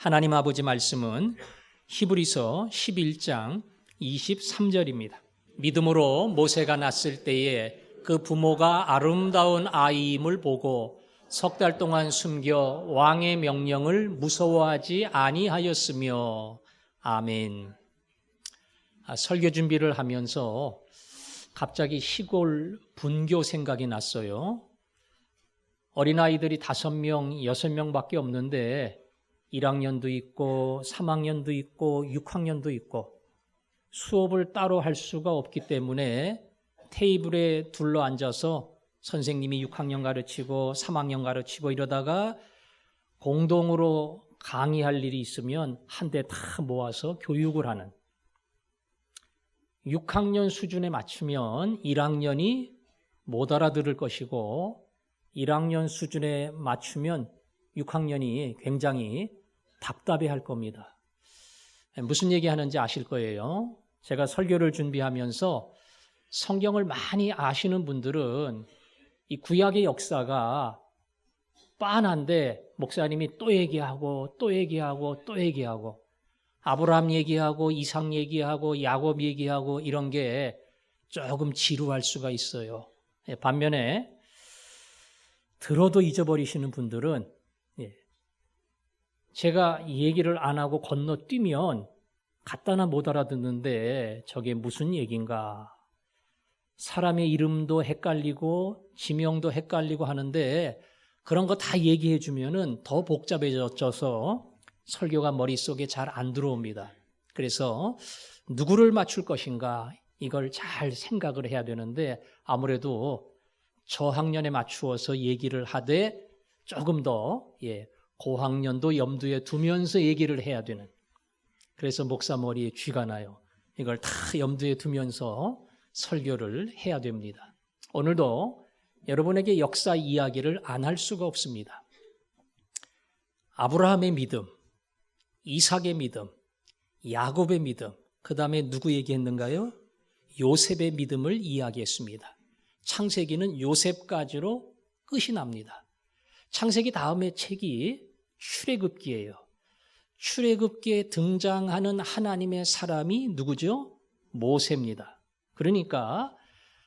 하나님 아버지 말씀은 히브리서 11장 23절입니다. 믿음으로 모세가 낳았을 때에 그 부모가 아름다운 아이임을 보고 석 달 동안 숨겨 왕의 명령을 무서워하지 아니하였으며. 아멘. 설교 준비를 하면서 갑자기 시골 분교 생각이 났어요. 어린아이들이 5명, 6명밖에 없는데 1학년도 있고 3학년도 있고 6학년도 있고 수업을 따로 할 수가 없기 때문에 테이블에 둘러 앉아서 선생님이 6학년 가르치고 3학년 가르치고 이러다가 공동으로 강의할 일이 있으면 한데 다 모아서 교육을 하는, 6학년 수준에 맞추면 1학년이 못 알아들을 것이고 1학년 수준에 맞추면 6학년이 굉장히 답답해할 겁니다. 무슨 얘기하는지 아실 거예요. 제가 설교를 준비하면서 성경을 많이 아시는 분들은 이 구약의 역사가 빤한데 목사님이 또 얘기하고 또 얘기하고 또 얘기하고 아브라함 얘기하고 이삭 얘기하고 야곱 얘기하고 이런 게 조금 지루할 수가 있어요. 반면에 들어도 잊어버리시는 분들은 제가 얘기를 안 하고 건너뛰면 갖다나 못 알아듣는데 저게 무슨 얘기인가. 사람의 이름도 헷갈리고 지명도 헷갈리고 하는데 그런 거 다 얘기해 주면은 더 복잡해져서 설교가 머릿속에 잘 안 들어옵니다. 그래서 누구를 맞출 것인가 이걸 잘 생각을 해야 되는데 아무래도 저학년에 맞추어서 얘기를 하되 조금 더 고학년도 염두에 두면서 얘기를 해야 되는, 그래서 목사 머리에 쥐가 나요. 이걸 다 염두에 두면서 설교를 해야 됩니다. 오늘도 여러분에게 역사 이야기를 안 할 수가 없습니다. 아브라함의 믿음, 이삭의 믿음, 야곱의 믿음, 그 다음에 누구 얘기했는가요? 요셉의 믿음을 이야기했습니다. 창세기는 요셉까지로 끝이 납니다. 창세기 다음의 책이 출애굽기예요. 출애굽기에 등장하는 하나님의 사람이 누구죠? 모세입니다. 그러니까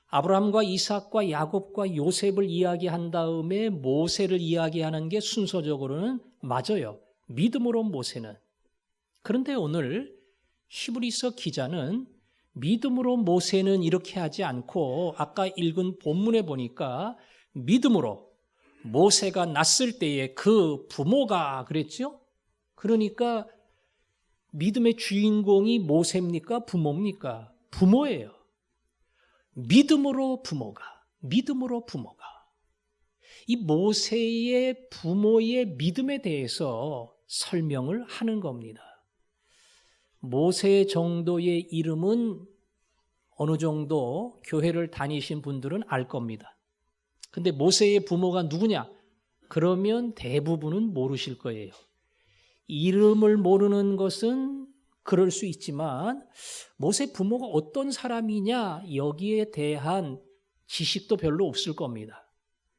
아브라함과 이삭과 야곱과 요셉을 이야기한 다음에 모세를 이야기하는 게 순서적으로는 맞아요. 믿음으로 모세는. 그런데 오늘 히브리서 기자는 믿음으로 모세는 이렇게 하지 않고 아까 읽은 본문에 보니까 믿음으로 모세가 낳았을 때에 그 부모가 그랬죠? 그러니까 믿음의 주인공이 모세입니까? 부모입니까? 부모예요. 믿음으로 부모가. 이 모세의 부모의 믿음에 대해서 설명을 하는 겁니다. 모세 정도의 이름은 어느 정도 교회를 다니신 분들은 알 겁니다. 근데 모세의 부모가 누구냐? 그러면 대부분은 모르실 거예요. 이름을 모르는 것은 그럴 수 있지만 모세 부모가 어떤 사람이냐 여기에 대한 지식도 별로 없을 겁니다.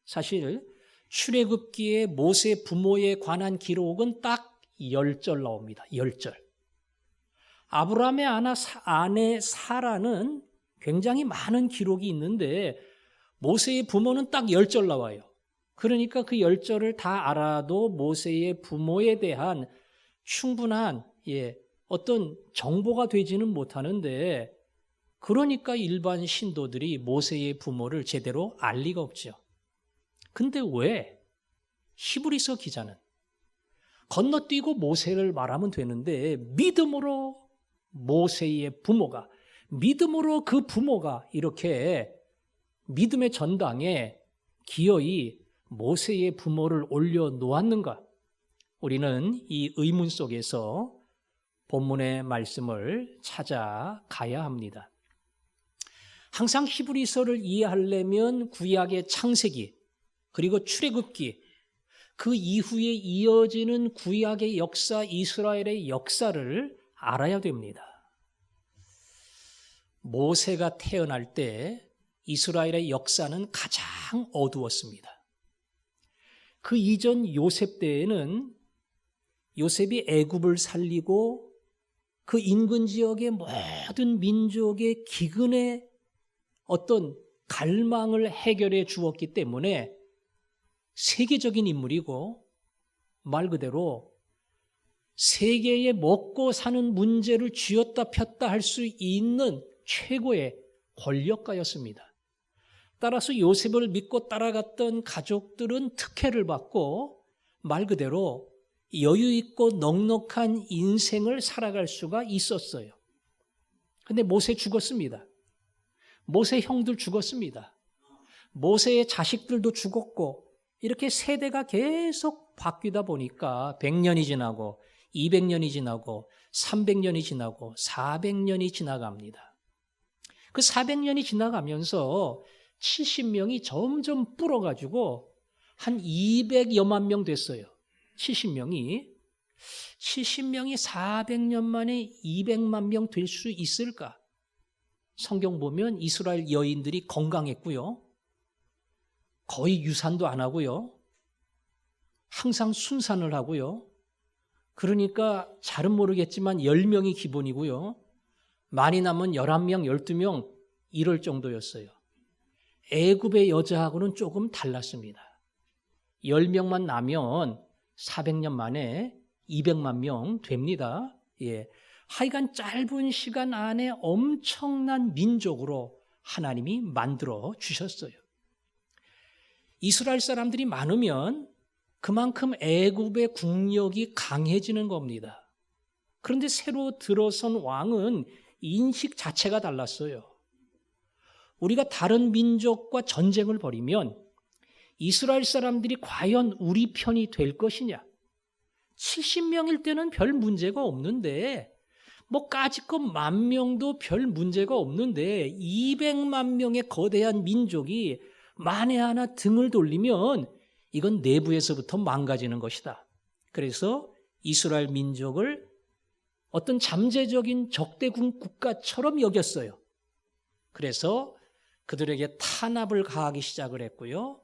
사실 출애굽기에 모세 부모에 관한 기록은 딱 10절 나옵니다. 10절. 아브라함의 아내 사라는 굉장히 많은 기록이 있는데 모세의 부모는 딱 10절 나와요. 그러니까 그 10절을 다 알아도 모세의 부모에 대한 충분한 어떤 정보가 되지는 못하는데, 그러니까 일반 신도들이 모세의 부모를 제대로 알 리가 없죠. 근데 왜 히브리서 기자는 건너뛰고 모세를 말하면 되는데 믿음으로 모세의 부모가, 믿음으로 그 부모가 이렇게 믿음의 전당에 기어이 모세의 부모를 올려놓았는가? 우리는 이 의문 속에서 본문의 말씀을 찾아가야 합니다. 항상 히브리서를 이해하려면 구약의 창세기 그리고 출애굽기, 그 이후에 이어지는 구약의 역사, 이스라엘의 역사를 알아야 됩니다. 모세가 태어날 때 이스라엘의 역사는 가장 어두웠습니다. 그 이전 요셉 때에는 요셉이 애굽을 살리고 그 인근 지역의 모든 민족의 기근의 어떤 갈망을 해결해 주었기 때문에 세계적인 인물이고, 말 그대로 세계의 먹고 사는 문제를 쥐었다 폈다 할 수 있는 최고의 권력가였습니다. 따라서 요셉을 믿고 따라갔던 가족들은 특혜를 받고 말 그대로 여유 있고 넉넉한 인생을 살아갈 수가 있었어요. 근데 모세 죽었습니다. 모세 형들 죽었습니다. 모세의 자식들도 죽었고, 이렇게 세대가 계속 바뀌다 보니까 100년이 지나고 200년이 지나고 300년이 지나고 400년이 지나갑니다. 그 400년이 지나가면서 70명이 점점 불어가지고 한 200여만 명 됐어요. 70명이 400년 만에 200만 명 될 수 있을까? 성경 보면 이스라엘 여인들이 건강했고요. 거의 유산도 안 하고요. 항상 순산을 하고요. 그러니까 잘은 모르겠지만 10명이 기본이고요. 많이 나면 11명, 12명 이럴 정도였어요. 애굽의 여자하고는 조금 달랐습니다. 10명만 나면 400년 만에 200만 명 됩니다. 예. 하여간 짧은 시간 안에 엄청난 민족으로 하나님이 만들어 주셨어요. 이스라엘 사람들이 많으면 그만큼 애굽의 국력이 강해지는 겁니다. 그런데 새로 들어선 왕은 인식 자체가 달랐어요. 우리가 다른 민족과 전쟁을 벌이면 이스라엘 사람들이 과연 우리 편이 될 것이냐? 70명일 때는 별 문제가 없는데, 까짓것 10,000명도 별 문제가 없는데 200만 명의 거대한 민족이 만에 하나 등을 돌리면 이건 내부에서부터 망가지는 것이다. 그래서 이스라엘 민족을 어떤 잠재적인 적대국 국가처럼 여겼어요. 그래서 그들에게 탄압을 가하기 시작을 했고요.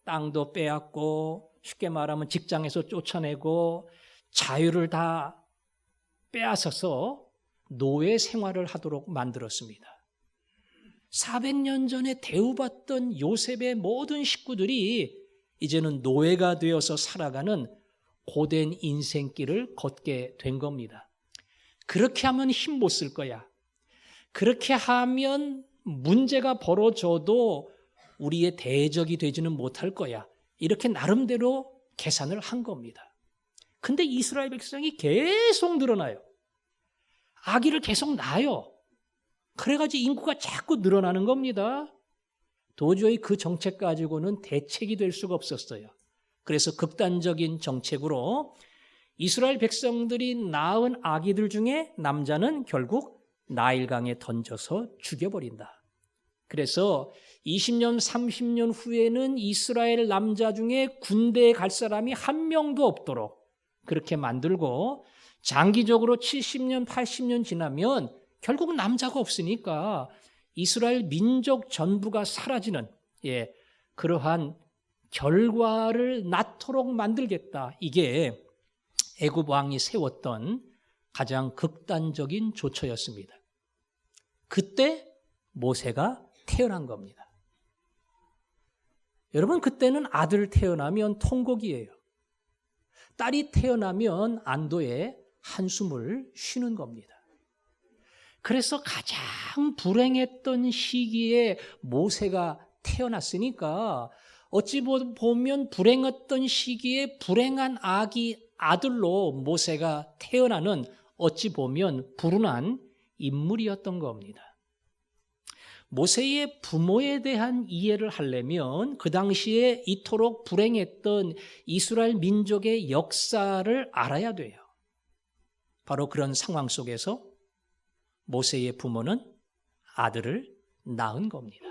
땅도 빼앗고, 쉽게 말하면 직장에서 쫓아내고, 자유를 다 빼앗아서 노예 생활을 하도록 만들었습니다. 400년 전에 대우받던 요셉의 모든 식구들이 이제는 노예가 되어서 살아가는 고된 인생길을 걷게 된 겁니다. 그렇게 하면 힘 못 쓸 거야. 그렇게 하면 문제가 벌어져도 우리의 대적이 되지는 못할 거야. 이렇게 나름대로 계산을 한 겁니다. 근데 이스라엘 백성이 계속 늘어나요. 아기를 계속 낳아요. 그래가지고 인구가 자꾸 늘어나는 겁니다. 도저히 그 정책 가지고는 대책이 될 수가 없었어요. 그래서 극단적인 정책으로 이스라엘 백성들이 낳은 아기들 중에 남자는 결국 나일강에 던져서 죽여버린다. 그래서 20년, 30년 후에는 이스라엘 남자 중에 군대에 갈 사람이 한 명도 없도록 그렇게 만들고, 장기적으로 70년, 80년 지나면 결국 남자가 없으니까 이스라엘 민족 전부가 사라지는 그러한 결과를 낳도록 만들겠다. 이게 애굽 왕이 세웠던 가장 극단적인 조처였습니다. 그때 모세가 태어난 겁니다. 여러분, 그때는 아들 태어나면 통곡이에요. 딸이 태어나면 안도의 한숨을 쉬는 겁니다. 그래서 가장 불행했던 시기에 모세가 태어났으니까 어찌 보면 불행했던 시기에 불행한 아들로 모세가 태어나는 어찌 보면 불운한 인물이었던 겁니다. 모세의 부모에 대한 이해를 하려면 그 당시에 이토록 불행했던 이스라엘 민족의 역사를 알아야 돼요. 바로 그런 상황 속에서 모세의 부모는 아들을 낳은 겁니다.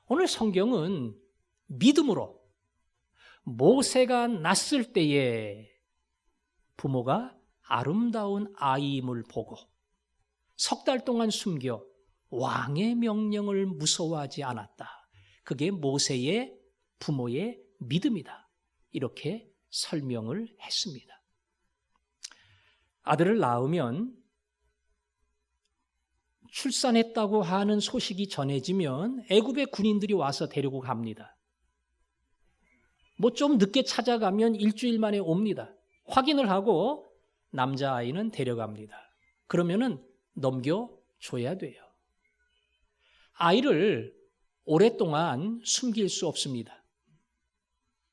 오늘 성경은 믿음으로 모세가 낳았을 때에 부모가 아름다운 아이임을 보고 석 달 동안 숨겨 왕의 명령을 무서워하지 않았다. 그게 모세의 부모의 믿음이다. 이렇게 설명을 했습니다. 아들을 낳으면 출산했다고 하는 소식이 전해지면 애굽의 군인들이 와서 데리고 갑니다. 뭐 좀 늦게 찾아가면 일주일 만에 옵니다. 확인을 하고 남자아이는 데려갑니다. 그러면은 넘겨줘야 돼요. 아이를 오랫동안 숨길 수 없습니다.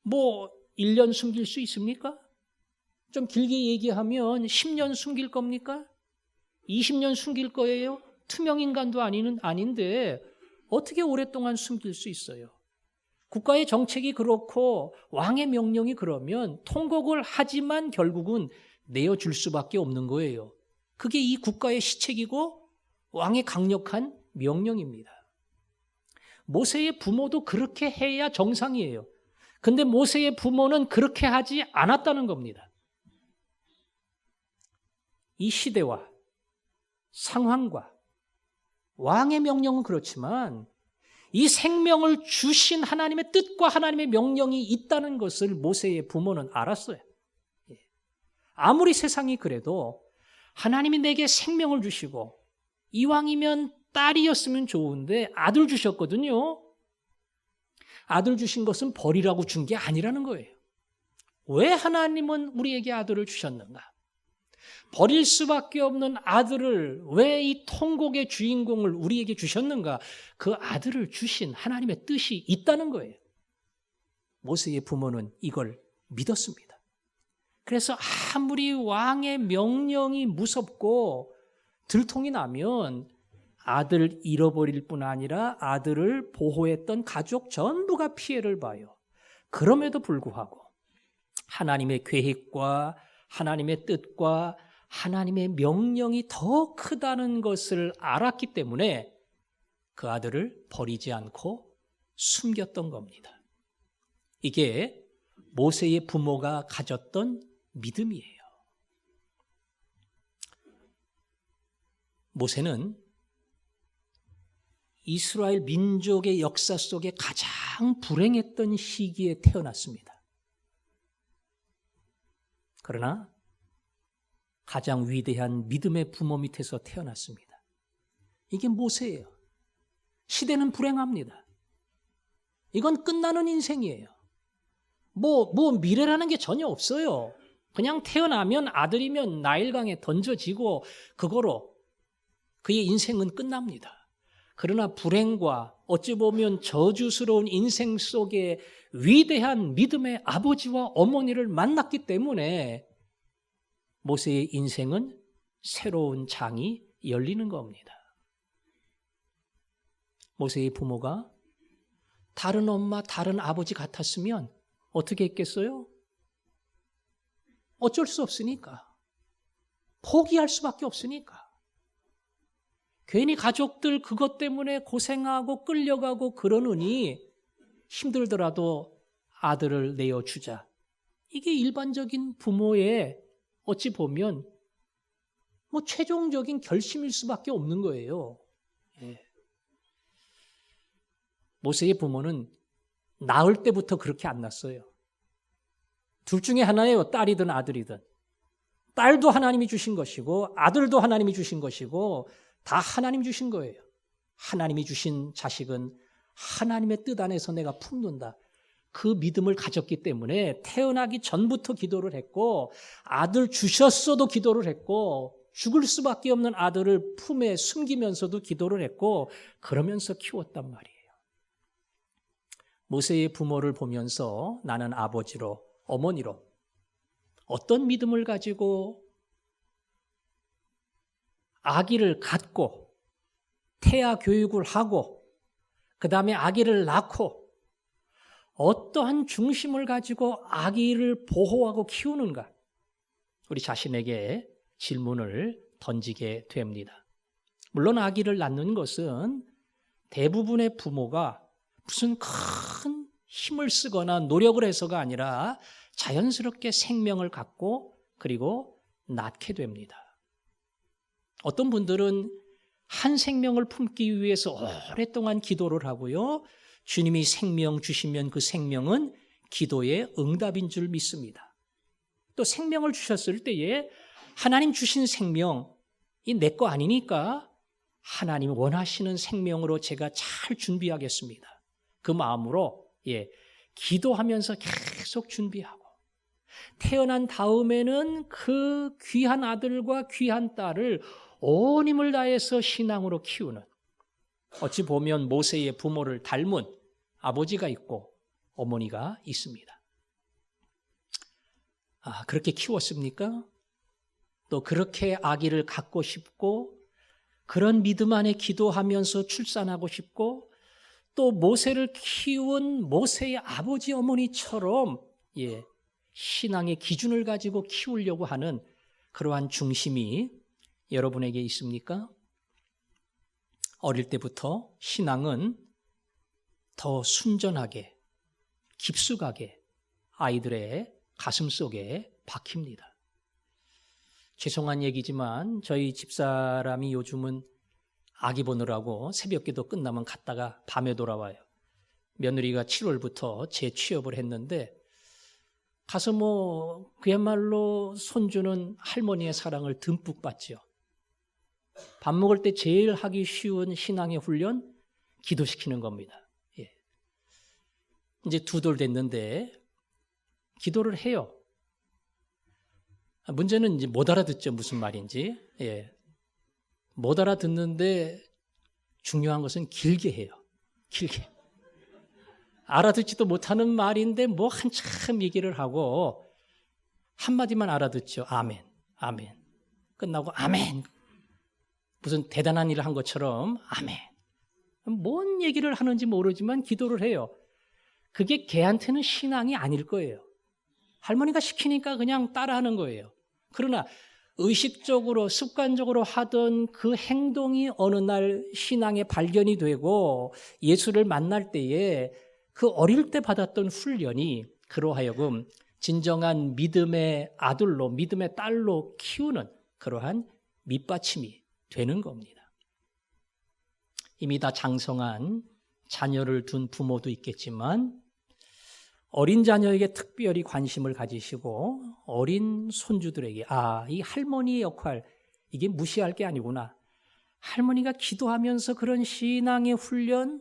뭐 1년 숨길 수 있습니까? 좀 길게 얘기하면 10년 숨길 겁니까? 20년 숨길 거예요? 투명인간도 아닌데 어떻게 오랫동안 숨길 수 있어요? 국가의 정책이 그렇고 왕의 명령이 그러면 통곡을 하지만 결국은 내어줄 수밖에 없는 거예요. 그게 이 국가의 시책이고 왕의 강력한 명령입니다. 모세의 부모도 그렇게 해야 정상이에요. 근데 모세의 부모는 그렇게 하지 않았다는 겁니다. 이 시대와 상황과 왕의 명령은 그렇지만 이 생명을 주신 하나님의 뜻과 하나님의 명령이 있다는 것을 모세의 부모는 알았어요. 아무리 세상이 그래도 하나님이 내게 생명을 주시고 이왕이면 딸이었으면 좋은데 아들 주셨거든요. 아들 주신 것은 벌이라고 준 게 아니라는 거예요. 왜 하나님은 우리에게 아들을 주셨는가? 버릴 수밖에 없는 아들을 왜 이 통곡의 주인공을 우리에게 주셨는가? 그 아들을 주신 하나님의 뜻이 있다는 거예요. 모세의 부모는 이걸 믿었습니다. 그래서 아무리 왕의 명령이 무섭고 들통이 나면 아들을 잃어버릴 뿐 아니라 아들을 보호했던 가족 전부가 피해를 봐요. 그럼에도 불구하고 하나님의 계획과 하나님의 뜻과 하나님의 명령이 더 크다는 것을 알았기 때문에 그 아들을 버리지 않고 숨겼던 겁니다. 이게 모세의 부모가 가졌던 믿음이에요. 모세는 이스라엘 민족의 역사 속에 가장 불행했던 시기에 태어났습니다. 그러나 가장 위대한 믿음의 부모 밑에서 태어났습니다. 이게 모세예요. 시대는 불행합니다. 이건 끝나는 인생이에요. 뭐 미래라는 게 전혀 없어요. 그냥 태어나면 아들이면 나일강에 던져지고 그거로 그의 인생은 끝납니다. 그러나 불행과 어찌 보면 저주스러운 인생 속에 위대한 믿음의 아버지와 어머니를 만났기 때문에 모세의 인생은 새로운 장이 열리는 겁니다. 모세의 부모가 다른 엄마, 다른 아버지 같았으면 어떻게 했겠어요? 어쩔 수 없으니까. 포기할 수밖에 없으니까. 괜히 가족들 그것 때문에 고생하고 끌려가고 그러느니 힘들더라도 아들을 내어주자. 이게 일반적인 부모의 어찌 보면 최종적인 결심일 수밖에 없는 거예요. 모세의 부모는 낳을 때부터 그렇게 안 낳았어요. 둘 중에 하나예요. 딸이든 아들이든. 딸도 하나님이 주신 것이고 아들도 하나님이 주신 것이고 다 하나님 주신 거예요. 하나님이 주신 자식은 하나님의 뜻 안에서 내가 품는다. 그 믿음을 가졌기 때문에 태어나기 전부터 기도를 했고 아들 주셨어도 기도를 했고 죽을 수밖에 없는 아들을 품에 숨기면서도 기도를 했고 그러면서 키웠단 말이에요. 모세의 부모를 보면서 나는 아버지로 어머니로 어떤 믿음을 가지고 아기를 갖고 태아 교육을 하고 그 다음에 아기를 낳고 어떠한 중심을 가지고 아기를 보호하고 키우는가? 우리 자신에게 질문을 던지게 됩니다. 물론 아기를 낳는 것은 대부분의 부모가 무슨 큰 힘을 쓰거나 노력을 해서가 아니라 자연스럽게 생명을 갖고 그리고 낳게 됩니다. 어떤 분들은 한 생명을 품기 위해서 오랫동안 기도를 하고요. 주님이 생명 주시면 그 생명은 기도의 응답인 줄 믿습니다. 또 생명을 주셨을 때에 하나님 주신 생명, 이 내 거 아니니까 하나님 원하시는 생명으로 제가 잘 준비하겠습니다. 그 마음으로 기도하면서 계속 준비하고 태어난 다음에는 그 귀한 아들과 귀한 딸을 온 힘을 다해서 신앙으로 키우는, 어찌 보면 모세의 부모를 닮은 아버지가 있고 어머니가 있습니다. 그렇게 키웠습니까? 또 그렇게 아기를 갖고 싶고 그런 믿음 안에 기도하면서 출산하고 싶고 또 모세를 키운 모세의 아버지 어머니처럼 신앙의 기준을 가지고 키우려고 하는 그러한 중심이 여러분에게 있습니까? 어릴 때부터 신앙은 더 순전하게, 깊숙하게 아이들의 가슴 속에 박힙니다. 죄송한 얘기지만 저희 집사람이 요즘은 아기 보느라고 새벽기도 끝나면 갔다가 밤에 돌아와요. 며느리가 7월부터 재취업을 했는데 가서 그야말로 손주는 할머니의 사랑을 듬뿍 받죠. 밥 먹을 때 제일 하기 쉬운 신앙의 훈련, 기도시키는 겁니다. 이제 2돌 됐는데 기도를 해요. 문제는 이제 못 알아듣죠. 무슨 말인지. 못 알아듣는데 중요한 것은 길게 해요. 길게. 알아듣지도 못하는 말인데 한참 얘기를 하고 한마디만 알아듣죠. 아멘, 아멘. 끝나고 아멘. 무슨 대단한 일을 한 것처럼 아멘. 뭔 얘기를 하는지 모르지만 기도를 해요. 그게 걔한테는 신앙이 아닐 거예요. 할머니가 시키니까 그냥 따라하는 거예요. 그러나 의식적으로 습관적으로 하던 그 행동이 어느 날 신앙에 발견이 되고 예수를 만날 때에 그 어릴 때 받았던 훈련이 그로 하여금 진정한 믿음의 아들로, 믿음의 딸로 키우는 그러한 밑받침이 되는 겁니다. 이미 다 장성한 자녀를 둔 부모도 있겠지만 어린 자녀에게 특별히 관심을 가지시고 어린 손주들에게 이 할머니의 역할, 이게 무시할 게 아니구나. 할머니가 기도하면서 그런 신앙의 훈련,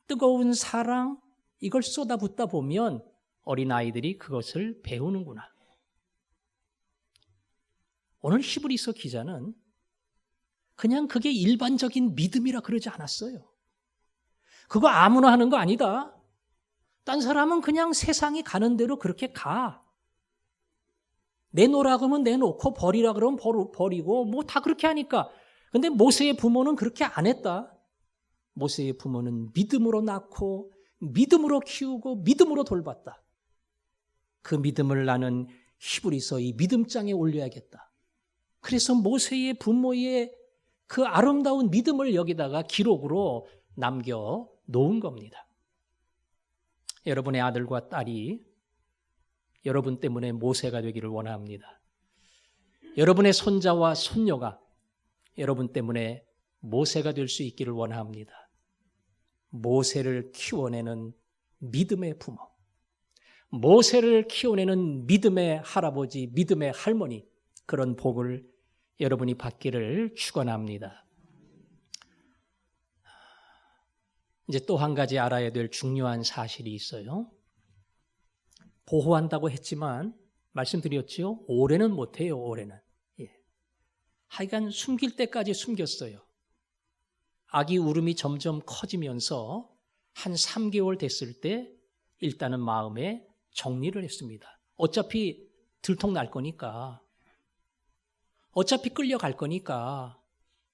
뜨거운 사랑, 이걸 쏟아붓다 보면 어린아이들이 그것을 배우는구나. 오늘 히브리서 기자는 그냥 그게 일반적인 믿음이라 그러지 않았어요. 그거 아무나 하는 거 아니다. 딴 사람은 그냥 세상이 가는 대로 그렇게 가. 내놓으라 그러면 내놓고 버리라 그러면 버리고 다 그렇게 하니까. 근데 모세의 부모는 그렇게 안 했다. 모세의 부모는 믿음으로 낳고 믿음으로 키우고 믿음으로 돌봤다. 그 믿음을 나는 히브리서 이 믿음장에 올려야겠다. 그래서 모세의 부모의 그 아름다운 믿음을 여기다가 기록으로 남겨 놓은 겁니다. 여러분의 아들과 딸이 여러분 때문에 모세가 되기를 원합니다. 여러분의 손자와 손녀가 여러분 때문에 모세가 될 수 있기를 원합니다. 모세를 키워내는 믿음의 부모, 모세를 키워내는 믿음의 할아버지, 믿음의 할머니, 그런 복을 여러분이 받기를 축원합니다. 이제 또 한 가지 알아야 될 중요한 사실이 있어요. 보호한다고 했지만 말씀드렸죠. 오래는 못해요. 오래는. 하여간 숨길 때까지 숨겼어요. 아기 울음이 점점 커지면서 한 3개월 됐을 때 일단은 마음에 정리를 했습니다. 어차피 들통날 거니까, 어차피 끌려갈 거니까,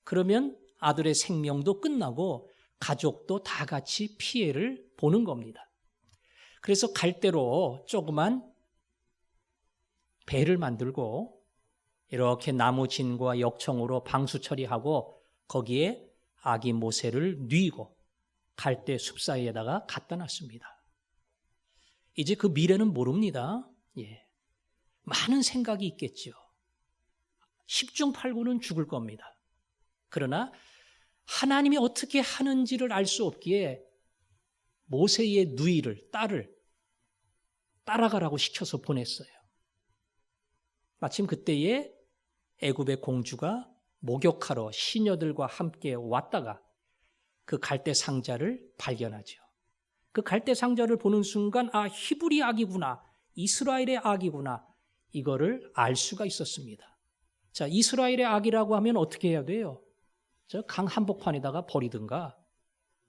그러면 아들의 생명도 끝나고 가족도 다 같이 피해를 보는 겁니다. 그래서 갈대로 조그만 배를 만들고 이렇게 나무 진과 역청으로 방수 처리하고 거기에 아기 모세를 뉘고 갈대 숲 사이에다가 갖다 놨습니다. 이제 그 미래는 모릅니다. 많은 생각이 있겠죠. 10중 8구는 죽을 겁니다. 그러나 하나님이 어떻게 하는지를 알 수 없기에 모세의 누이를, 딸을 따라가라고 시켜서 보냈어요. 마침 그때에 애굽의 공주가 목욕하러 시녀들과 함께 왔다가 그 갈대 상자를 발견하죠. 그 갈대 상자를 보는 순간 히브리 악이구나, 이스라엘의 악이구나, 이거를 알 수가 있었습니다. 자, 이스라엘의 악이라고 하면 어떻게 해야 돼요? 저 강 한복판에다가 버리든가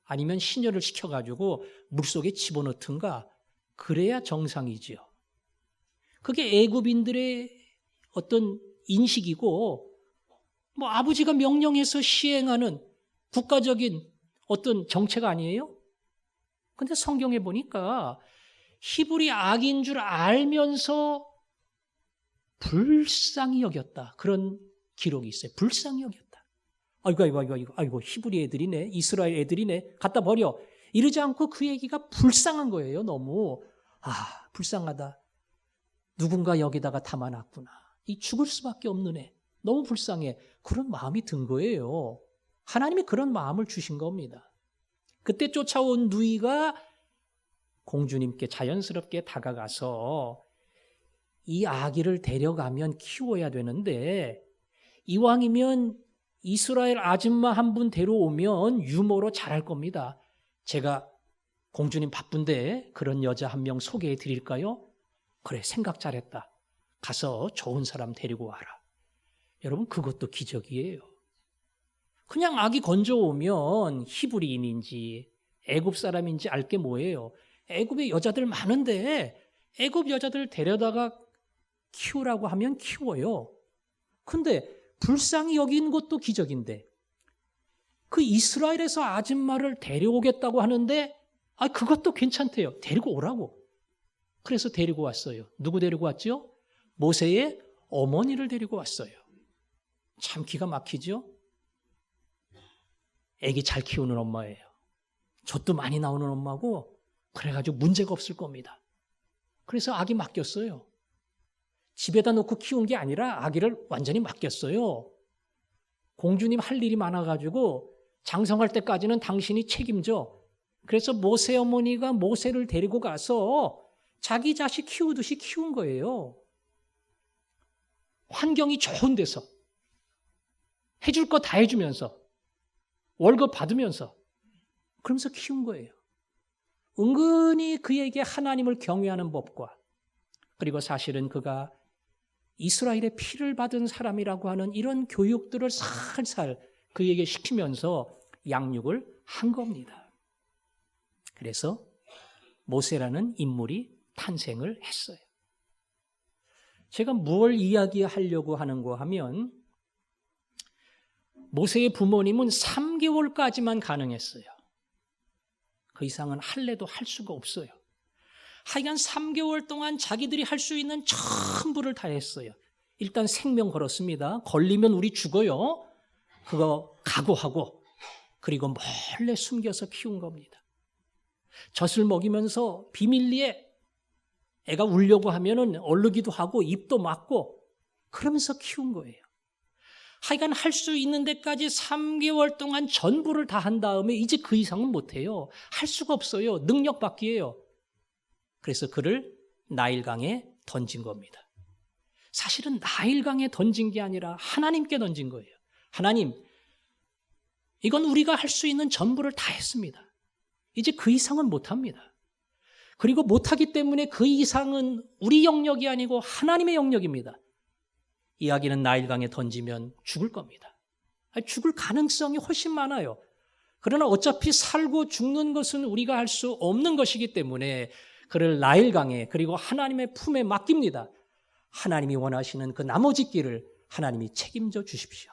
아니면 시녀를 시켜가지고 물속에 집어넣든가 그래야 정상이지요. 그게 애굽인들의 어떤 인식이고 뭐 아버지가 명령해서 시행하는 국가적인 어떤 정책 아니에요? 근데 성경에 보니까 히브리 악인 줄 알면서 불쌍히 여겼다. 그런 기록이 있어요. 불쌍히 여겼다. 아이고, 히브리 애들이네. 이스라엘 애들이네. 갖다 버려. 이러지 않고 그 얘기가 불쌍한 거예요. 너무. 불쌍하다. 누군가 여기다가 담아놨구나. 이 죽을 수밖에 없는 애. 너무 불쌍해. 그런 마음이 든 거예요. 하나님이 그런 마음을 주신 겁니다. 그때 쫓아온 누이가 공주님께 자연스럽게 다가가서 이 아기를 데려가면 키워야 되는데 이왕이면 이스라엘 아줌마 한 분 데려오면 유모로 잘할 겁니다. 제가 공주님 바쁜데 그런 여자 한 명 소개해 드릴까요? 그래, 생각 잘했다. 가서 좋은 사람 데리고 와라. 여러분, 그것도 기적이에요. 그냥 아기 건져오면 히브리인인지 애굽 사람인지 알 게 뭐예요? 애굽에 여자들 많은데 애굽 여자들 데려다가 키우라고 하면 키워요. 근데 불쌍히 여긴 것도 기적인데 그 이스라엘에서 아줌마를 데려오겠다고 하는데 그것도 괜찮대요. 데리고 오라고. 그래서 데리고 왔어요. 누구 데리고 왔죠? 모세의 어머니를 데리고 왔어요. 참 기가 막히죠? 애기 잘 키우는 엄마예요. 젖도 많이 나오는 엄마고 그래가지고 문제가 없을 겁니다. 그래서 아기 맡겼어요. 집에다 놓고 키운 게 아니라 아기를 완전히 맡겼어요. 공주님 할 일이 많아가지고 장성할 때까지는 당신이 책임져. 그래서 모세 어머니가 모세를 데리고 가서 자기 자식 키우듯이 키운 거예요. 환경이 좋은 데서 해줄 거 다 해주면서 월급 받으면서 그러면서 키운 거예요. 은근히 그에게 하나님을 경외하는 법과 그리고 사실은 그가 이스라엘의 피를 받은 사람이라고 하는 이런 교육들을 살살 그에게 시키면서 양육을 한 겁니다. 그래서 모세라는 인물이 탄생을 했어요. 제가 뭘 이야기하려고 하는가 하면 모세의 부모님은 3개월까지만 가능했어요. 그 이상은 할래도 할 수가 없어요. 하여간 3개월 동안 자기들이 할 수 있는 전부를 다 했어요. 일단 생명 걸었습니다. 걸리면 우리 죽어요. 그거 각오하고 그리고 몰래 숨겨서 키운 겁니다. 젖을 먹이면서 비밀리에 애가 울려고 하면은 얼르기도 하고 입도 막고 그러면서 키운 거예요. 하여간 할 수 있는 데까지 3개월 동안 전부를 다 한 다음에 이제 그 이상은 못해요. 할 수가 없어요. 능력밖이에요. 그래서 그를 나일강에 던진 겁니다. 사실은 나일강에 던진 게 아니라 하나님께 던진 거예요. 하나님, 이건 우리가 할 수 있는 전부를 다 했습니다. 이제 그 이상은 못합니다. 그리고 못하기 때문에 그 이상은 우리 영역이 아니고 하나님의 영역입니다. 이 아기는 나일강에 던지면 죽을 겁니다. 죽을 가능성이 훨씬 많아요. 그러나 어차피 살고 죽는 것은 우리가 할 수 없는 것이기 때문에 그를 나일강에 그리고 하나님의 품에 맡깁니다. 하나님이 원하시는 그 나머지 길을 하나님이 책임져 주십시오.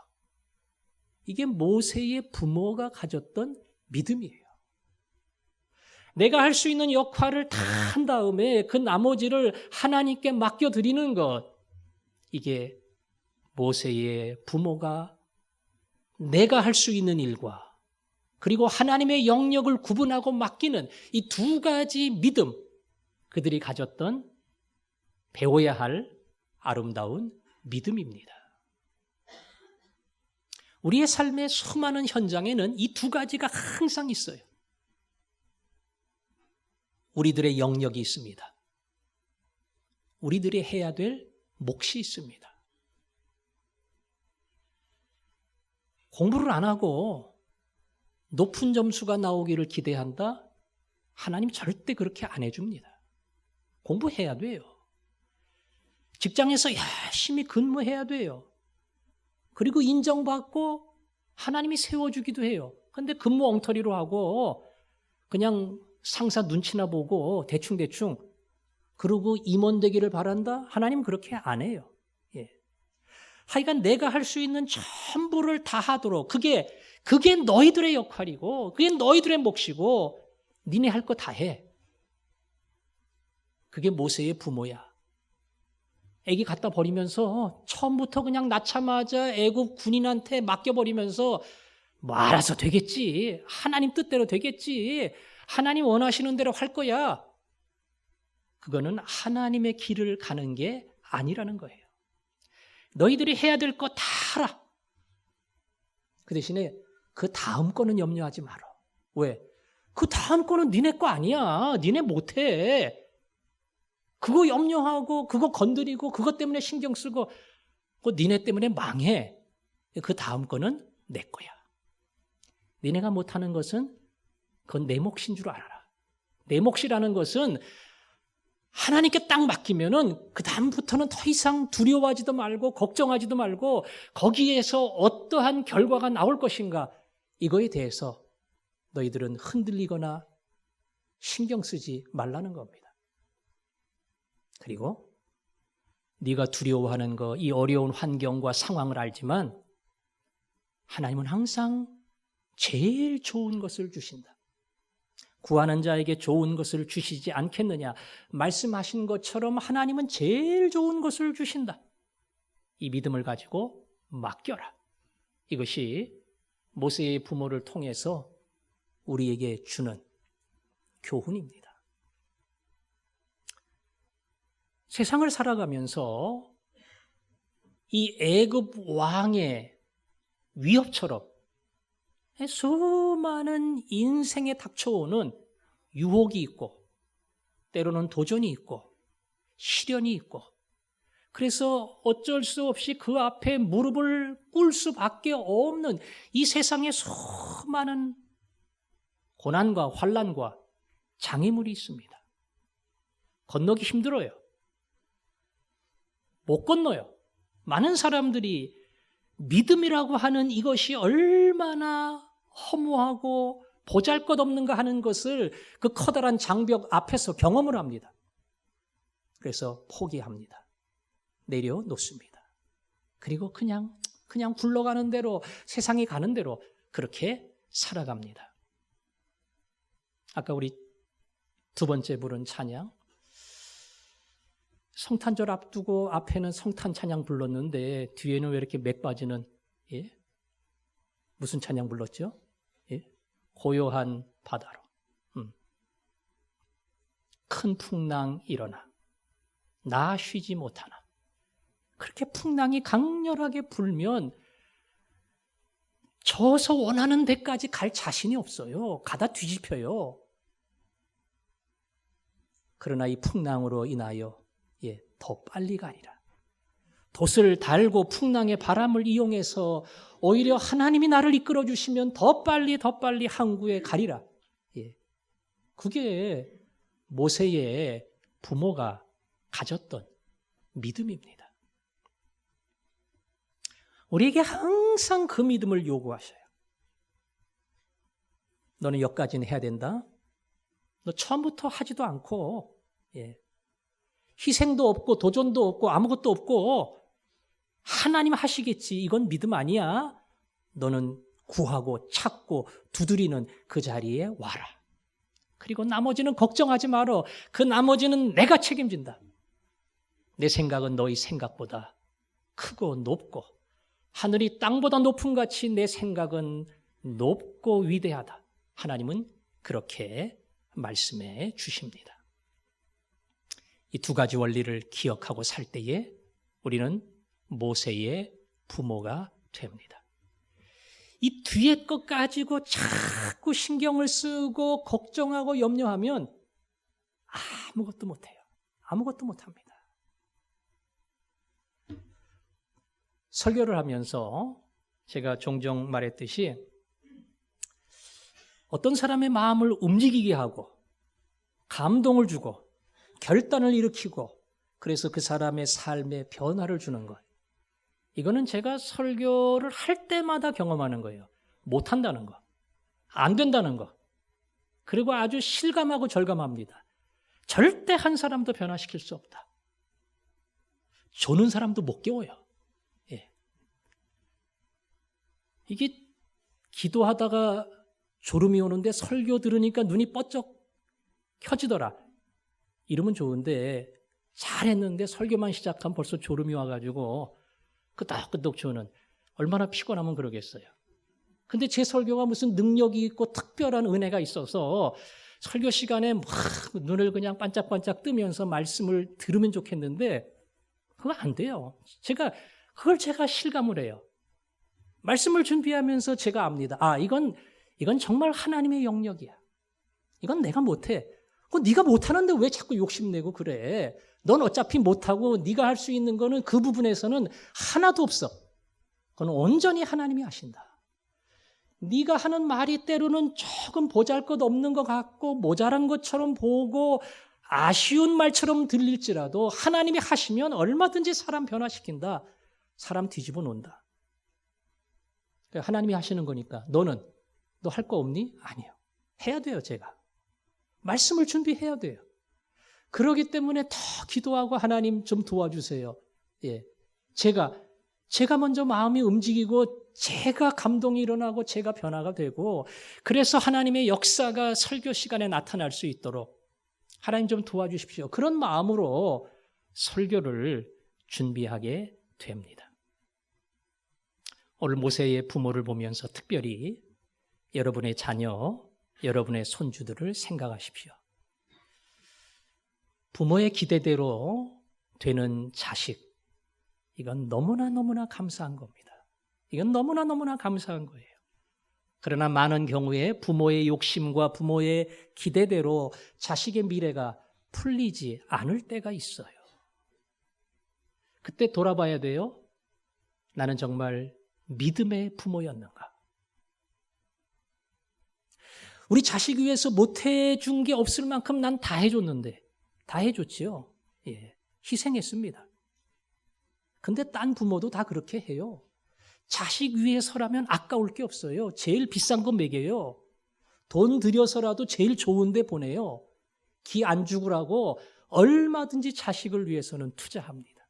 이게 모세의 부모가 가졌던 믿음이에요. 내가 할 수 있는 역할을 다 한 다음에 그 나머지를 하나님께 맡겨드리는 것, 이게 모세의 부모가 내가 할 수 있는 일과 그리고 하나님의 영역을 구분하고 맡기는 이 두 가지 믿음, 그들이 가졌던 배워야 할 아름다운 믿음입니다. 우리의 삶의 수많은 현장에는 이 두 가지가 항상 있어요. 우리들의 영역이 있습니다. 우리들이 해야 될 몫이 있습니다. 공부를 안 하고 높은 점수가 나오기를 기대한다? 하나님 절대 그렇게 안 해줍니다. 공부해야 돼요. 직장에서 열심히 근무해야 돼요. 그리고 인정받고 하나님이 세워주기도 해요. 근데 근무 엉터리로 하고 그냥 상사 눈치나 보고 대충대충 그러고 임원 되기를 바란다? 하나님 그렇게 안 해요. 예. 하여간 내가 할 수 있는 전부를 다 하도록 그게 너희들의 역할이고 그게 너희들의 몫이고 니네 할 거 다 해. 그게 모세의 부모야. 애기 갖다 버리면서 처음부터 그냥 낳자마자 애굽 군인한테 맡겨버리면서 뭐 알아서 되겠지. 하나님 뜻대로 되겠지. 하나님 원하시는 대로 할 거야. 그거는 하나님의 길을 가는 게 아니라는 거예요. 너희들이 해야 될 거 다 하라. 그 대신에 그 다음 거는 염려하지 마라. 왜? 그 다음 거는 니네 거 아니야. 니네 못해. 그거 염려하고 그거 건드리고 그것 때문에 신경 쓰고 그거 니네 때문에 망해. 그 다음 거는 내 거야. 니네가 못하는 것은 그건 내 몫인 줄 알아라. 내 몫이라는 것은 하나님께 딱 맡기면은 그 다음부터는 더 이상 두려워하지도 말고 걱정하지도 말고 거기에서 어떠한 결과가 나올 것인가 이거에 대해서 너희들은 흔들리거나 신경 쓰지 말라는 겁니다. 그리고 네가 두려워하는 거, 이 어려운 환경과 상황을 알지만 하나님은 항상 제일 좋은 것을 주신다. 구하는 자에게 좋은 것을 주시지 않겠느냐. 말씀하신 것처럼 하나님은 제일 좋은 것을 주신다. 이 믿음을 가지고 맡겨라. 이것이 모세의 부모를 통해서 우리에게 주는 교훈입니다. 세상을 살아가면서 이 애굽 왕의 위협처럼 수많은 인생에 닥쳐오는 유혹이 있고 때로는 도전이 있고 시련이 있고 그래서 어쩔 수 없이 그 앞에 무릎을 꿇을 수밖에 없는 이 세상에 수많은 고난과 환난과 장애물이 있습니다. 건너기 힘들어요. 못 건너요. 많은 사람들이 믿음이라고 하는 이것이 얼마나 허무하고 보잘것없는가 하는 것을 그 커다란 장벽 앞에서 경험을 합니다. 그래서 포기합니다. 내려놓습니다. 그리고 그냥 굴러가는 대로 세상이 가는 대로 그렇게 살아갑니다. 아까 우리 두 번째 부른 찬양 성탄절 앞두고 앞에는 성탄 찬양 불렀는데 뒤에는 왜 이렇게 맥 빠지는 무슨 찬양 불렀죠? 고요한 바다로 큰 풍랑 일어나 나 쉬지 못하나. 그렇게 풍랑이 강렬하게 불면 저서 원하는 데까지 갈 자신이 없어요. 가다 뒤집혀요. 그러나 이 풍랑으로 인하여 더 빨리 가리라. 돛을 달고 풍랑의 바람을 이용해서 오히려 하나님이 나를 이끌어 주시면 더 빨리 항구에 가리라. 그게 모세의 부모가 가졌던 믿음입니다. 우리에게 항상 그 믿음을 요구하셔요. 너는 여기까지는 해야 된다. 너 처음부터 하지도 않고 희생도 없고 도전도 없고 아무것도 없고 하나님 하시겠지. 이건 믿음 아니야. 너는 구하고 찾고 두드리는 그 자리에 와라. 그리고 나머지는 걱정하지 말어. 그 나머지는 내가 책임진다. 내 생각은 너희 생각보다 크고 높고 하늘이 땅보다 높은 같이 내 생각은 높고 위대하다. 하나님은 그렇게 말씀해 주십니다. 이 두 가지 원리를 기억하고 살 때에 우리는 모세의 부모가 됩니다. 이 뒤에 것 가지고 자꾸 신경을 쓰고 걱정하고 염려하면 아무것도 못해요. 아무것도 못합니다. 설교를 하면서 제가 종종 말했듯이 어떤 사람의 마음을 움직이게 하고 감동을 주고 결단을 일으키고 그래서 그 사람의 삶에 변화를 주는 것. 이거는 제가 설교를 할 때마다 경험하는 거예요. 못한다는 거. 안 된다는 거. 그리고 아주 실감하고 절감합니다. 절대 한 사람도 변화시킬 수 없다. 조는 사람도 못 깨워요. 예. 이게 기도하다가 졸음이 오는데 설교 들으니까 눈이 번쩍 켜지더라. 이러면 좋은데 잘했는데 설교만 시작하면 벌써 졸음이 와가지고 끄덕끄덕 주는 얼마나 피곤하면 그러겠어요. 근데 제 설교가 무슨 능력이 있고 특별한 은혜가 있어서 설교 시간에 막 눈을 그냥 반짝반짝 뜨면서 말씀을 들으면 좋겠는데 그거 안 돼요. 그걸 제가 실감을 해요. 말씀을 준비하면서 제가 압니다. 이건 정말 하나님의 영역이야. 이건 내가 못해. 네가 못하는데 왜 자꾸 욕심내고 그래? 넌 어차피 못하고 네가 할 수 있는 거는 그 부분에서는 하나도 없어. 그건 온전히 하나님이 하신다. 네가 하는 말이 때로는 조금 보잘것없는 것 같고 모자란 것처럼 보고 아쉬운 말처럼 들릴지라도 하나님이 하시면 얼마든지 사람 변화시킨다. 사람 뒤집어 놓는다. 하나님이 하시는 거니까 너 할 거 없니? 아니요. 해야 돼요, 제가. 말씀을 준비해야 돼요. 그러기 때문에 더 기도하고 하나님 좀 도와주세요. 예. 제가 먼저 마음이 움직이고 제가 감동이 일어나고 제가 변화가 되고 그래서 하나님의 역사가 설교 시간에 나타날 수 있도록 하나님 좀 도와주십시오. 그런 마음으로 설교를 준비하게 됩니다. 오늘 모세의 부모를 보면서 특별히 여러분의 자녀, 여러분의 손주들을 생각하십시오. 부모의 기대대로 되는 자식, 이건 너무나 감사한 겁니다. 이건 너무나 감사한 거예요. 그러나 많은 경우에 부모의 욕심과 부모의 기대대로 자식의 미래가 풀리지 않을 때가 있어요. 그때 돌아봐야 돼요. 나는 정말 믿음의 부모였는가? 우리 자식 위해서 못해준 게 없을 만큼 난 다 해줬는데, 다 해줬지요. 예, 희생했습니다. 근데 딴 부모도 다 그렇게 해요. 자식 위해서라면 아까울 게 없어요. 제일 비싼 거 먹여요. 돈 들여서라도 제일 좋은 데 보내요. 기 안 죽으라고 얼마든지 자식을 위해서는 투자합니다.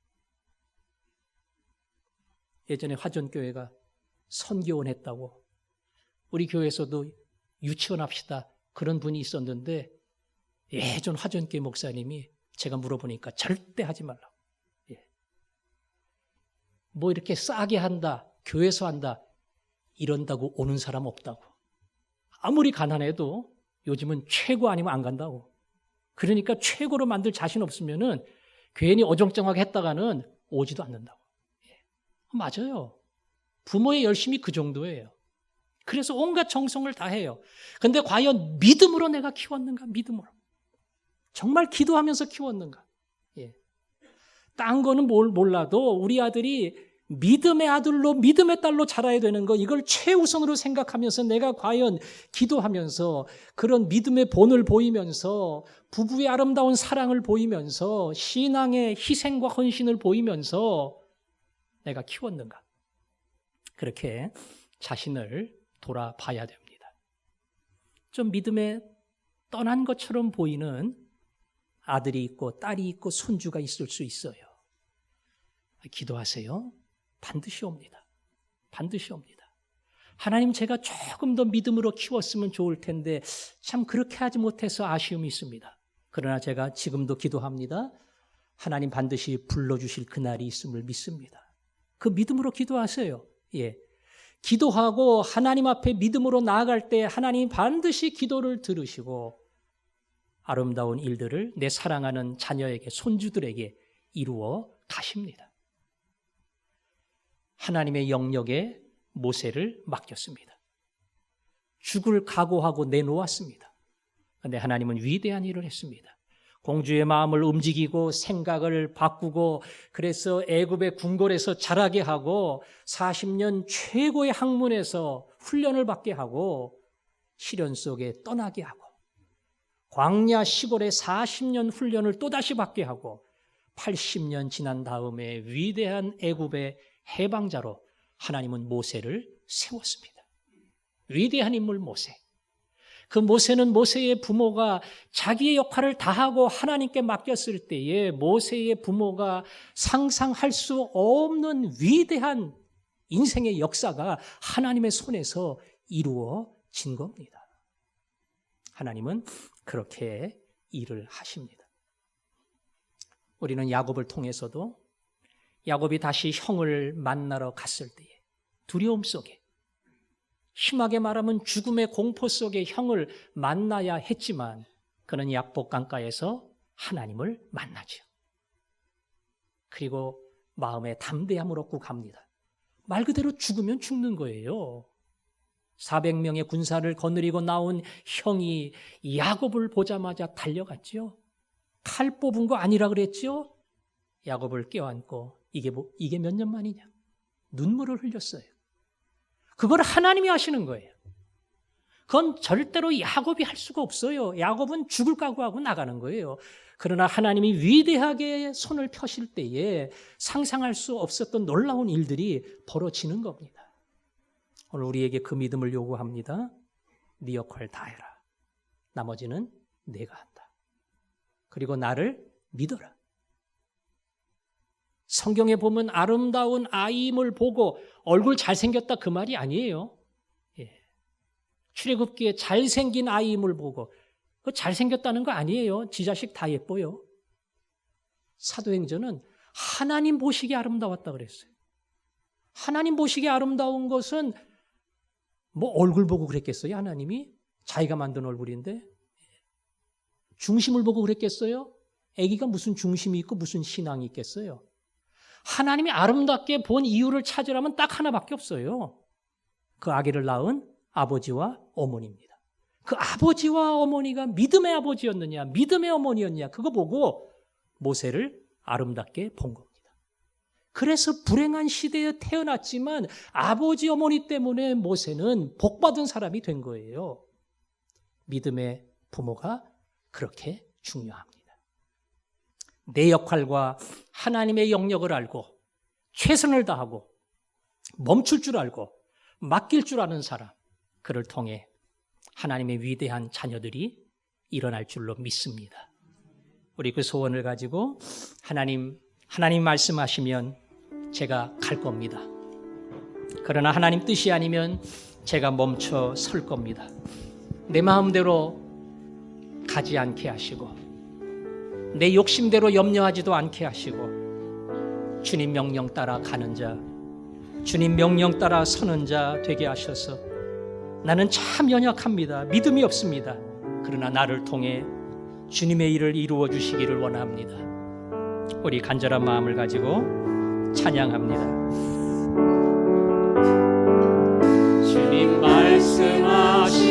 예전에 화전교회가 선교원 했다고 우리 교회에서도 유치원 합시다 그런 분이 있었는데 예전 화전교회 목사님이 제가 물어보니까 절대 하지 말라고. 뭐 이렇게 싸게 한다, 교회에서 한다 이런다고 오는 사람 없다고. 아무리 가난해도 요즘은 최고 아니면 안 간다고. 그러니까 최고로 만들 자신 없으면은 괜히 어정쩡하게 했다가는 오지도 않는다고. 맞아요. 부모의 열심이 그 정도예요. 그래서 온갖 정성을 다해요. 근데 과연 믿음으로 내가 키웠는가? 믿음으로. 정말 기도하면서 키웠는가? 예. 딴 거는 몰라도 우리 아들이 믿음의 아들로 믿음의 딸로 자라야 되는 거 이걸 최우선으로 생각하면서 내가 과연 기도하면서 그런 믿음의 본을 보이면서 부부의 아름다운 사랑을 보이면서 신앙의 희생과 헌신을 보이면서 내가 키웠는가? 그렇게 자신을 돌아봐야 됩니다. 좀 믿음에 떠난 것처럼 보이는 아들이 있고 딸이 있고 손주가 있을 수 있어요. 기도하세요. 반드시 옵니다. 반드시 옵니다. 하나님 제가 조금 더 믿음으로 키웠으면 좋을 텐데 참 그렇게 하지 못해서 아쉬움이 있습니다. 그러나 제가 지금도 기도합니다. 하나님 반드시 불러주실 그날이 있음을 믿습니다. 그 믿음으로 기도하세요. 예. 기도하고 하나님 앞에 믿음으로 나아갈 때 하나님 반드시 기도를 들으시고 아름다운 일들을 내 사랑하는 자녀에게 손주들에게 이루어 가십니다. 하나님의 영역에 모세를 맡겼습니다. 죽을 각오하고 내놓았습니다. 그런데 하나님은 위대한 일을 했습니다. 공주의 마음을 움직이고 생각을 바꾸고 그래서 애굽의 궁궐에서 자라게 하고 40년 최고의 학문에서 훈련을 받게 하고 시련 속에 떠나게 하고 광야 시골에 40년 훈련을 또다시 받게 하고 80년 지난 다음에 위대한 애굽의 해방자로 하나님은 모세를 세웠습니다. 위대한 인물 모세. 그 모세는 모세의 부모가 자기의 역할을 다하고 하나님께 맡겼을 때에 모세의 부모가 상상할 수 없는 위대한 인생의 역사가 하나님의 손에서 이루어진 겁니다. 하나님은 그렇게 일을 하십니다. 우리는 야곱을 통해서도 야곱이 다시 형을 만나러 갔을 때에 두려움 속에 심하게 말하면 죽음의 공포 속에 형을 만나야 했지만 그는 약복 강가에서 하나님을 만나죠. 그리고 마음에 담대함을 얻고 갑니다. 말 그대로 죽으면 죽는 거예요. 400명의 군사를 거느리고 나온 형이 야곱을 보자마자 달려갔죠. 칼 뽑은 거 아니라 그랬죠. 야곱을 껴안고 이게 몇 년 만이냐. 눈물을 흘렸어요. 그걸 하나님이 하시는 거예요. 그건 절대로 야곱이 할 수가 없어요. 야곱은 죽을 각오하고 나가는 거예요. 그러나 하나님이 위대하게 손을 펴실 때에 상상할 수 없었던 놀라운 일들이 벌어지는 겁니다. 오늘 우리에게 그 믿음을 요구합니다. 네 역할 다 해라. 나머지는 내가 한다. 그리고 나를 믿어라. 성경에 보면 아름다운 아임을 보고 얼굴 잘생겼다 그 말이 아니에요. 출애굽기에 잘생긴 아임을 보고 그 잘생겼다는 거 아니에요. 지 자식 다 예뻐요. 사도행전은 하나님 보시기에 아름다웠다 그랬어요. 하나님 보시기에 아름다운 것은 뭐 얼굴 보고 그랬겠어요? 하나님이? 자기가 만든 얼굴인데 중심을 보고 그랬겠어요? 아기가 무슨 중심이 있고 무슨 신앙이 있겠어요? 하나님이 아름답게 본 이유를 찾으라면 딱 하나밖에 없어요. 그 아기를 낳은 아버지와 어머니입니다. 그 아버지와 어머니가 믿음의 아버지였느냐 믿음의 어머니였느냐 그거 보고 모세를 아름답게 본 겁니다. 그래서 불행한 시대에 태어났지만 아버지 어머니 때문에 모세는 복받은 사람이 된 거예요. 믿음의 부모가 그렇게 중요합니다. 내 역할과 하나님의 영역을 알고 최선을 다하고 멈출 줄 알고 맡길 줄 아는 사람, 그를 통해 하나님의 위대한 자녀들이 일어날 줄로 믿습니다. 우리 그 소원을 가지고 하나님 말씀하시면 제가 갈 겁니다. 그러나 하나님 뜻이 아니면 제가 멈춰 설 겁니다. 내 마음대로 가지 않게 하시고 내 욕심대로 염려하지도 않게 하시고 주님 명령 따라 가는 자, 주님 명령 따라 서는 자 되게 하셔서 나는 참 연약합니다. 믿음이 없습니다. 그러나 나를 통해 주님의 일을 이루어 주시기를 원합니다. 우리 간절한 마음을 가지고 찬양합니다. 주님 말씀하시며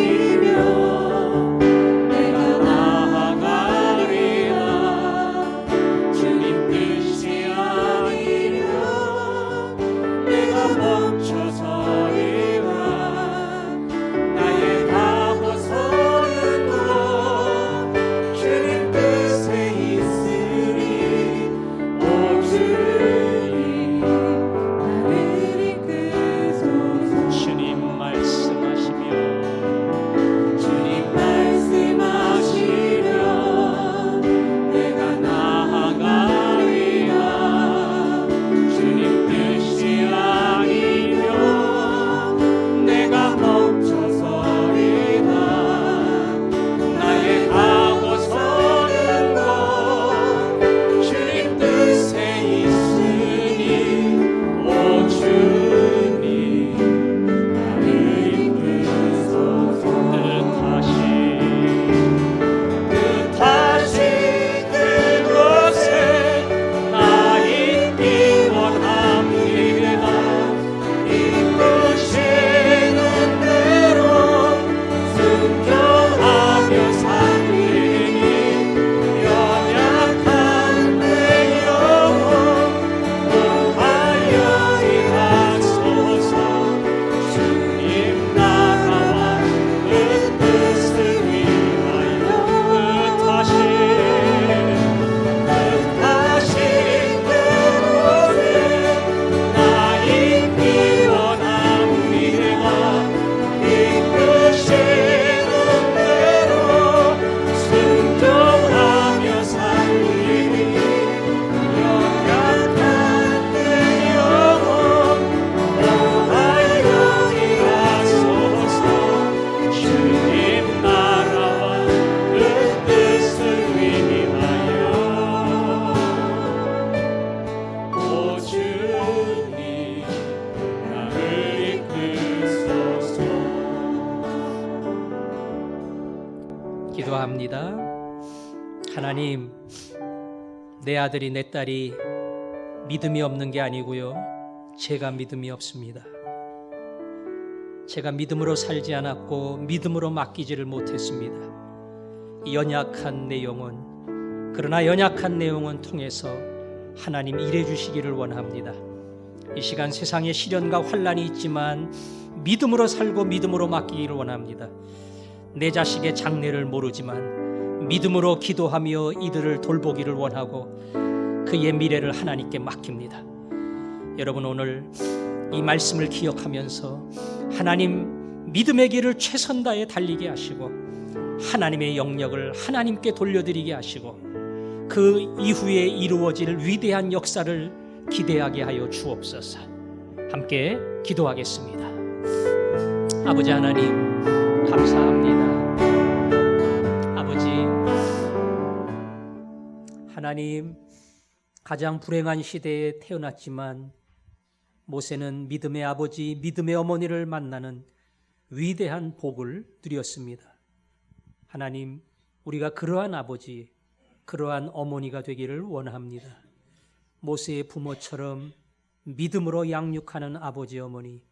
주님 뜻이 아니면 기도합니다. 하나님, 내 아들이 내 딸이 믿음이 없는 게 아니고요, 제가 믿음이 없습니다. 제가 믿음으로 살지 않았고 믿음으로 맡기지를 못했습니다. 연약한 내 영혼, 그러나 연약한 내 영혼 통해서 하나님 일해 주시기를 원합니다. 이 시간 세상에 시련과 환난이 있지만 믿음으로 살고 믿음으로 맡기기를 원합니다. 내 자식의 장래를 모르지만 믿음으로 기도하며 이들을 돌보기를 원하고 그의 미래를 하나님께 맡깁니다. 여러분, 오늘 이 말씀을 기억하면서 하나님 믿음의 길을 최선 다해 달리게 하시고 하나님의 영역을 하나님께 돌려드리게 하시고 그 이후에 이루어질 위대한 역사를 기대하게 하여 주옵소서. 함께 기도하겠습니다. 아버지 하나님, 감사합니다. 아버지 하나님, 가장 불행한 시대에 태어났지만 모세는 믿음의 아버지, 믿음의 어머니를 만나는 위대한 복을 누렸습니다. 하나님, 우리가 그러한 아버지, 그러한 어머니가 되기를 원합니다. 모세의 부모처럼 믿음으로 양육하는 아버지, 어머니,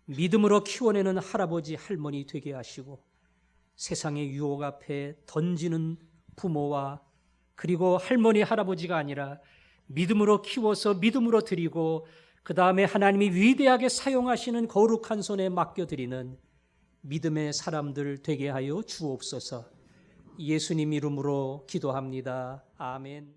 믿음으로 키워내는 할아버지, 할머니 되게 하시고 세상의 유혹 앞에 던지는 부모와 그리고 할머니, 할아버지가 아니라 믿음으로 키워서 믿음으로 드리고 그 다음에 하나님이 위대하게 사용하시는 거룩한 손에 맡겨드리는 믿음의 사람들 되게 하여 주옵소서. 예수님 이름으로 기도합니다. 아멘.